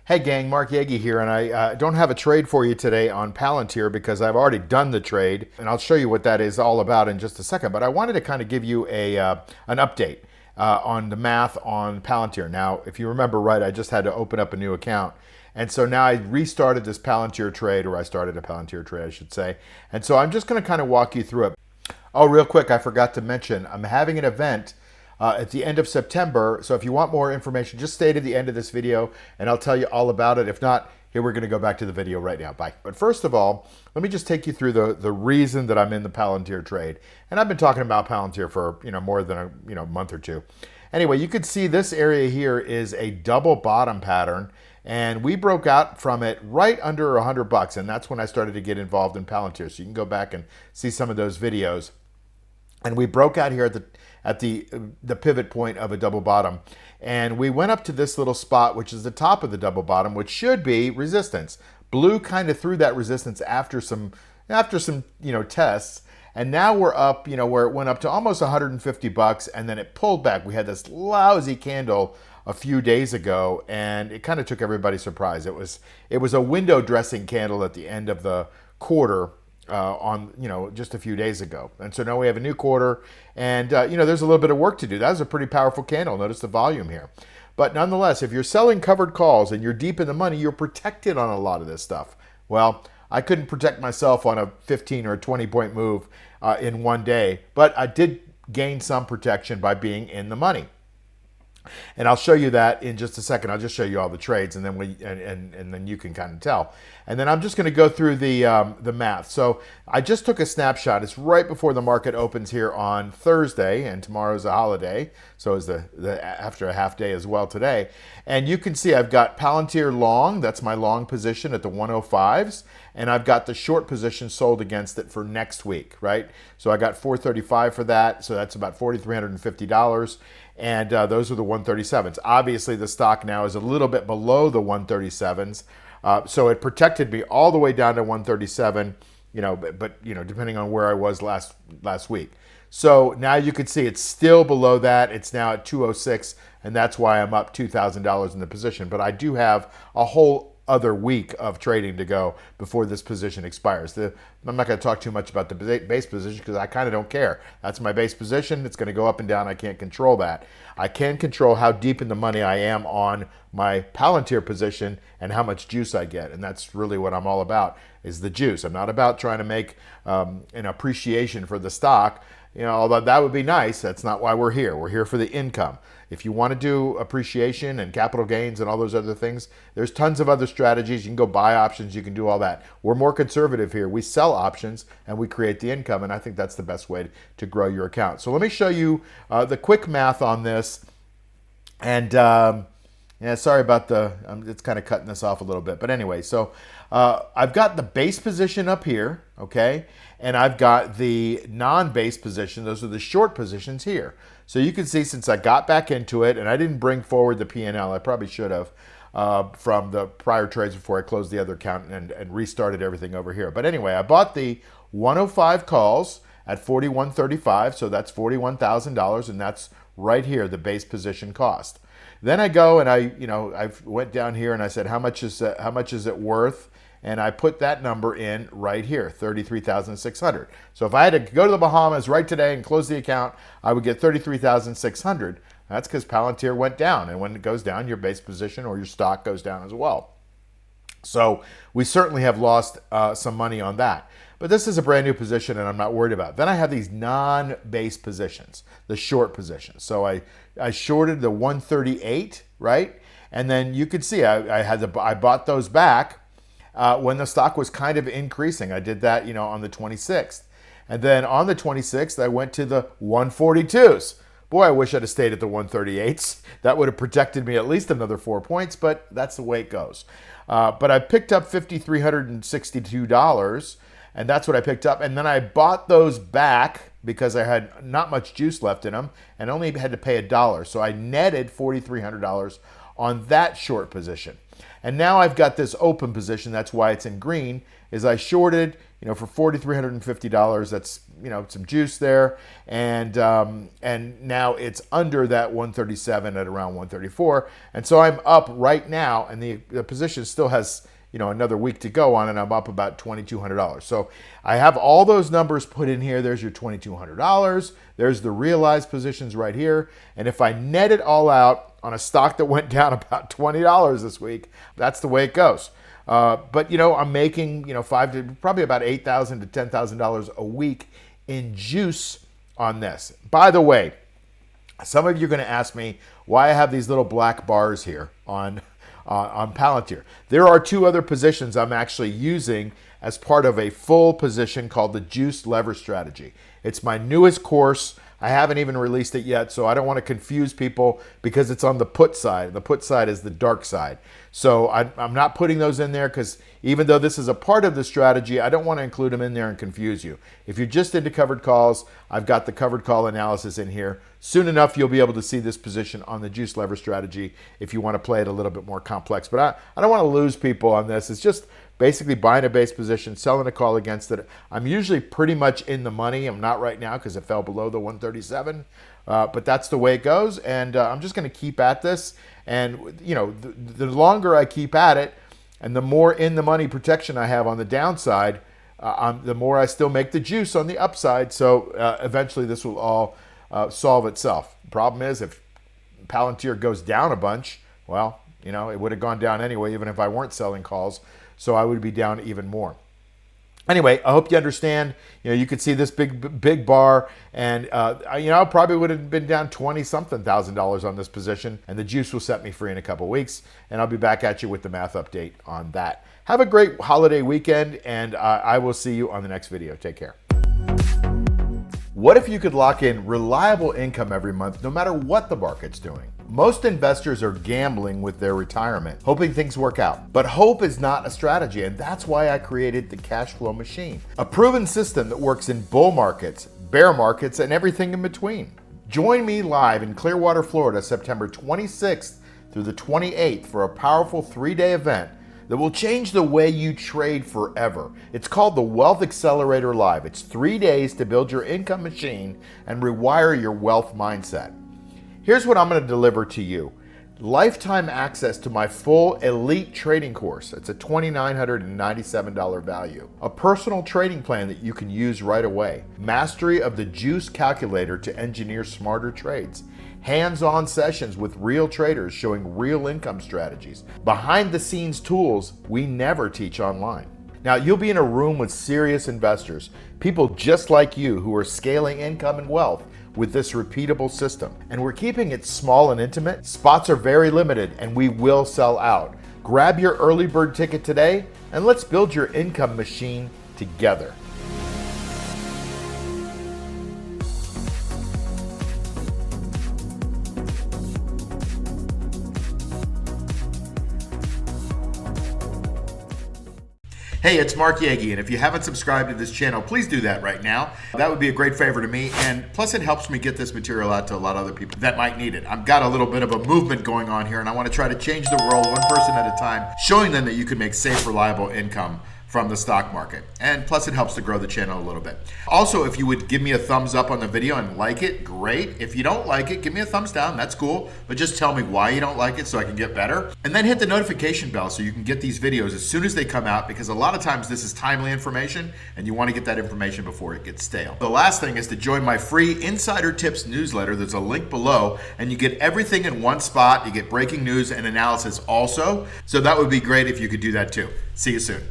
Hey gang, Mark Yagi here, and I don't have a trade for you today on Palantir because I've already done the trade, and I'll show you what that is all about in just a second. But I wanted to kind of give you an update on the math on Palantir. Now, if you remember right, I just had to open up a new account, and so now I restarted this Palantir trade, or I started a Palantir trade, I should say. And so I'm just going to kind of walk you through it. Oh, real quick, I forgot to mention, I'm having an event at the end of September. So if you want more information, just stay to the end of this video and I'll tell you all about it. If not, here we're going to go back to the video right now. Bye. But first of all, let me just take you through the reason that I'm in the Palantir trade. And I've been talking about Palantir for more than a month or two. Anyway, you can see this area here is a double bottom pattern, and we broke out from it right under $100, and that's when I started to get involved in Palantir. So you can go back and see some of those videos. And we broke out here at the pivot point of a double bottom, and we went up to this little spot, which is the top of the double bottom, which should be resistance. Blue kind of threw that resistance after some tests, and now we're up, where it went up to almost $150, and then it pulled back. We had this lousy candle a few days ago, and it kind of took everybody surprised. It was a window dressing candle at the end of the quarter. Just a few days ago. And so now we have a new quarter, and there's a little bit of work to do. That was a pretty powerful candle. Notice the volume here. But nonetheless, if you're selling covered calls and you're deep in the money, you're protected on a lot of this stuff. Well, I couldn't protect myself on a 15 or a 20 point move in one day, but I did gain some protection by being in the money. And I'll show you that in just a second. I'll just show you all the trades, and then and then you can kind of tell. And then I'm just going to go through the math. So I just took a snapshot. It's right before the market opens here on Thursday, and tomorrow's a holiday, so is the after a half day as well today. And you can see I've got Palantir long. That's my long position at the 105s, and I've got the short position sold against it for next week, right? So I got 435 for that. So that's about $4,350. And those are the 137s. Obviously, the stock now is a little bit below the 137s. So it protected me all the way down to 137, but depending on where I was last week. So now you can see it's still below that. It's now at 206, and that's why I'm up $2,000 in the position. But I do have a whole other week of trading to go before this position expires. I'm not going to talk too much about the base position because I kind of don't care. That's my base position. It's going to go up and down. I can't control that. I can control how deep in the money I am on my Palantir position and how much juice I get. And that's really what I'm all about, is the juice. I'm not about trying to make an appreciation for the stock. Although that would be nice, that's not why we're here. We're here for the income. If you want to do appreciation and capital gains and all those other things, there's tons of other strategies. You can go buy options. You can do all that. We're more conservative here. We sell options and we create the income, and I think that's the best way to grow your account. So let me show you the quick math on this. And sorry about it's kind of cutting this off a little bit. But anyway, so I've got the base position up here, okay? And I've got the non-base position. Those are the short positions here. So you can see, since I got back into it, and I didn't bring forward the P&L, I probably should have, from the prior trades before I closed the other account and restarted everything over here. But anyway, I bought the 105 calls at 41.35, so that's $41,000, and that's right here, the base position cost. Then I go and I went down here and I said, how much is it worth? And I put that number in right here, 33,600. So if I had to go to the Bahamas right today and close the account, I would get 33,600. That's because Palantir went down, and when it goes down, your base position or your stock goes down as well. So we certainly have lost some money on that. But this is a brand new position, and I'm not worried about it. Then I have these non-base positions, the short positions. So I shorted the 138, right? And then you could see I bought those back when the stock was kind of increasing. I did that, on the 26th. And then on the 26th, I went to the 142s. Boy, I wish I'd have stayed at the 138s. That would have protected me at least another 4 points, but that's the way it goes. But I picked up $5,362, and that's what I picked up. And then I bought those back because I had not much juice left in them and only had to pay $1. So I netted $4,300 on that short position. And now I've got this open position. That's why it's in green. Is I shorted, for $4,350. That's, some juice there, and now it's under that 137 at around 134, and so I'm up right now, and the position still has another week to go on, and I'm up about $2,200. So I have all those numbers put in here. There's your $2,200. There's the realized positions right here, and if I net it all out on a stock that went down about $20 this week, that's the way it goes. But I'm making probably about $8,000 to $10,000 a week in juice on this. By the way, some of you are going to ask me why I have these little black bars here on Palantir. There are two other positions I'm actually using as part of a full position called the Juice Lever Strategy. It's my newest course. I haven't even released it yet, so I don't want to confuse people because it's on the put side. The put side is the dark side. So I'm not putting those in there because even though this is a part of the strategy, I don't want to include them in there and confuse you. If you're just into covered calls, I've got the covered call analysis in here. Soon enough, you'll be able to see this position on the Juice Lever Strategy if you want to play it a little bit more complex. But I don't want to lose people on this. It's just basically buying a base position, selling a call against it. I'm usually pretty much in the money. I'm not right now because it fell below the 137, but that's the way it goes. And I'm just going to keep at this. And the longer I keep at it, and the more in the money protection I have on the downside, the more I still make the juice on the upside. So eventually this will all solve itself. The problem is if Palantir goes down a bunch, well, it would have gone down anyway, even if I weren't selling calls. So I would be down even more. Anyway, I hope you understand. You could see this big bar, and I probably would have been down $20-something thousand on this position, and the juice will set me free in a couple weeks, and I'll be back at you with the math update on that. Have a great holiday weekend, and I will see you on the next video. Take care. What if you could lock in reliable income every month, no matter what the market's doing? Most investors are gambling with their retirement, hoping things work out. But hope is not a strategy, and that's why I created the Cash Flow Machine, a proven system that works in bull markets, bear markets, and everything in between. Join me live in Clearwater, Florida, September 26th through the 28th for a powerful 3-day event that will change the way you trade forever. It's called the Wealth Accelerator Live. It's 3 days to build your income machine and rewire your wealth mindset. Here's what I'm going to deliver to you. Lifetime access to my full elite trading course. It's a $2,997 value. A personal trading plan that you can use right away. Mastery of the Juice Calculator to engineer smarter trades. Hands-on sessions with real traders showing real income strategies. Behind-the-scenes tools we never teach online. Now, you'll be in a room with serious investors, people just like you who are scaling income and wealth with this repeatable system. And we're keeping it small and intimate. Spots are very limited and we will sell out. Grab your early bird ticket today and let's build your income machine together. Hey, it's Mark Yagi, and if you haven't subscribed to this channel, please do that right now. That would be a great favor to me, and plus it helps me get this material out to a lot of other people that might need it. I've got a little bit of a movement going on here, and I want to try to change the world one person at a time, showing them that you can make safe, reliable income from the stock market. And plus it helps to grow the channel a little bit. Also, if you would give me a thumbs up on the video and like it, great. If you don't like it, give me a thumbs down, that's cool. But just tell me why you don't like it so I can get better. And then hit the notification bell so you can get these videos as soon as they come out, because a lot of times this is timely information and you want to get that information before it gets stale. The last thing is to join my free Insider Tips newsletter. There's a link below and you get everything in one spot. You get breaking news and analysis also. So that would be great if you could do that too. See you soon.